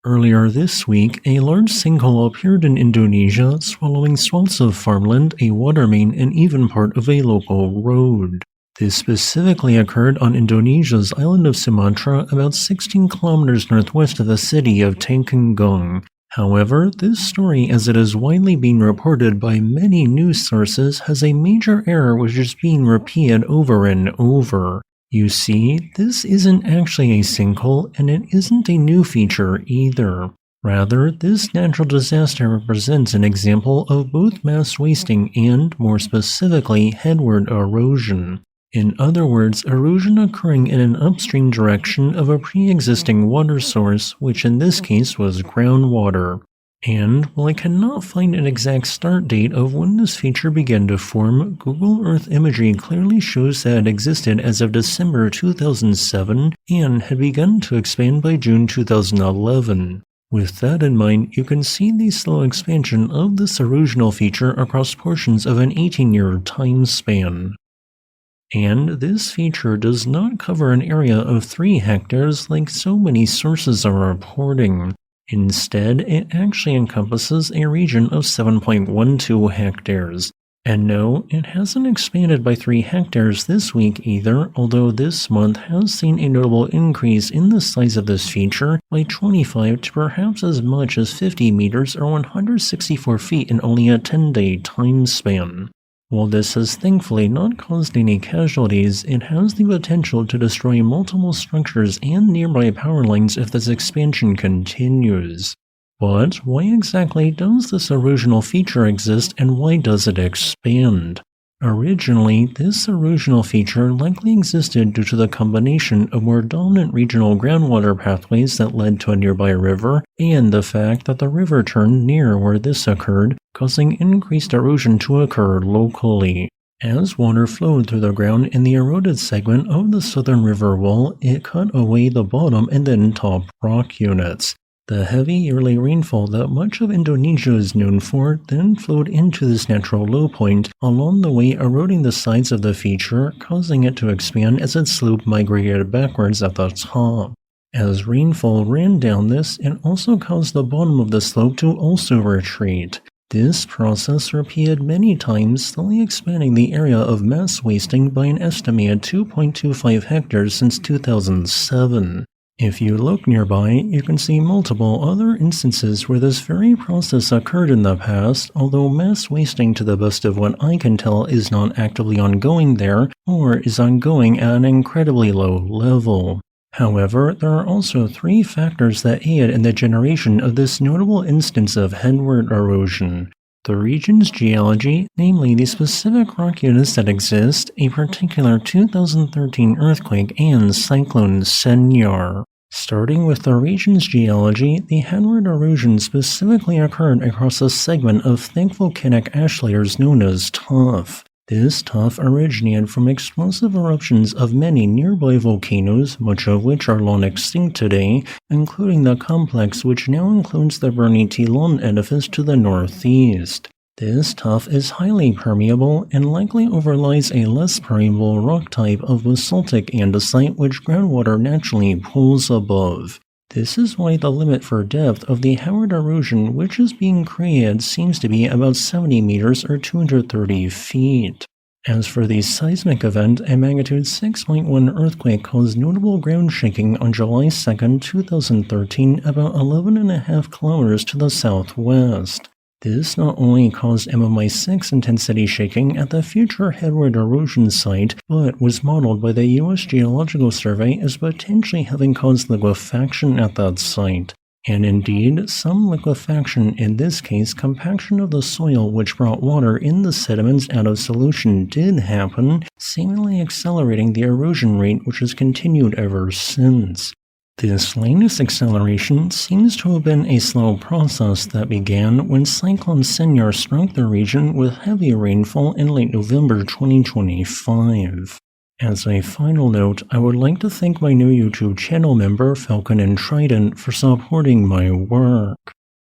Earlier this week, a large sinkhole appeared in Indonesia, swallowing swaths of farmland, a water main, and even part of a local road. This specifically occurred on Indonesia's island of Sumatra, about 16 kilometers northwest of the city of Tangkung. However, this story, as it is widely being reported by many news sources, has a major error which is being repeated over and over. You see, this isn't actually a sinkhole, and it isn't a new feature either. Rather, this natural disaster represents an example of both mass wasting and, more specifically, headward erosion. In other words, erosion occurring in an upstream direction of a pre-existing water source, which in this case was groundwater. And, while I cannot find an exact start date of when this feature began to form, Google Earth Imagery clearly shows that it existed as of December 2007 and had begun to expand by June 2011. With that in mind, you can see the slow expansion of this erosional feature across portions of an 18-year time span. And this feature does not cover an area of 3 hectares like so many sources are reporting. Instead, it actually encompasses a region of 7.12 hectares. And no, it hasn't expanded by 3 hectares this week either, although this month has seen a notable increase in the size of this feature by 25 to perhaps as much as 50 meters or 164 feet in only a 10-day time span. While this has thankfully not caused any casualties, it has the potential to destroy multiple structures and nearby power lines if this expansion continues. But why exactly does this erosional feature exist and why does it expand? Originally, this erosional feature likely existed due to the combination of more dominant regional groundwater pathways that led to a nearby river, and the fact that the river turned near where this occurred, causing increased erosion to occur locally. As water flowed through the ground in the eroded segment of the southern river wall, it cut away the bottom and then top rock units. The heavy yearly rainfall that much of Indonesia is known for then flowed into this natural low point, along the way eroding the sides of the feature, causing it to expand as its slope migrated backwards at the top. As rainfall ran down this, it also caused the bottom of the slope to also retreat. This process repeated many times, slowly expanding the area of mass wasting by an estimated 2.25 hectares since 2007. If you look nearby, you can see multiple other instances where this very process occurred in the past, although mass wasting to the best of what I can tell is not actively ongoing there, or is ongoing at an incredibly low level. However, there are also 3 factors that aid in the generation of this notable instance of headward erosion. The region's geology, namely the specific rock units that exist, a particular 2013 earthquake, and Cyclone Senyar. Starting with the region's geology, the headward erosion specifically occurred across a segment of thick volcanic ash layers known as tuff. This tuff originated from explosive eruptions of many nearby volcanoes, much of which are long extinct today, including the complex which now includes the Berney Tilon edifice to the northeast. This tuff is highly permeable and likely overlies a less permeable rock type of basaltic andesite which groundwater naturally pools above. This is why the limit for depth of the headward erosion which is being created seems to be about 70 meters or 230 feet. As for the seismic event, a magnitude 6.1 earthquake caused notable ground shaking on July 2, 2013, about 11.5 kilometers to the southwest. This not only caused MMI 6 intensity shaking at the future headward erosion site, but was modeled by the U.S. Geological Survey as potentially having caused liquefaction at that site. And indeed, some liquefaction, in this case compaction of the soil which brought water in the sediments out of solution, did happen, seemingly accelerating the erosion rate which has continued ever since. This latest acceleration seems to have been a slow process that began when Cyclone Senyar struck the region with heavy rainfall in late November 2025. As a final note, I would like to thank my new YouTube channel member Falcon and Trident for supporting my work.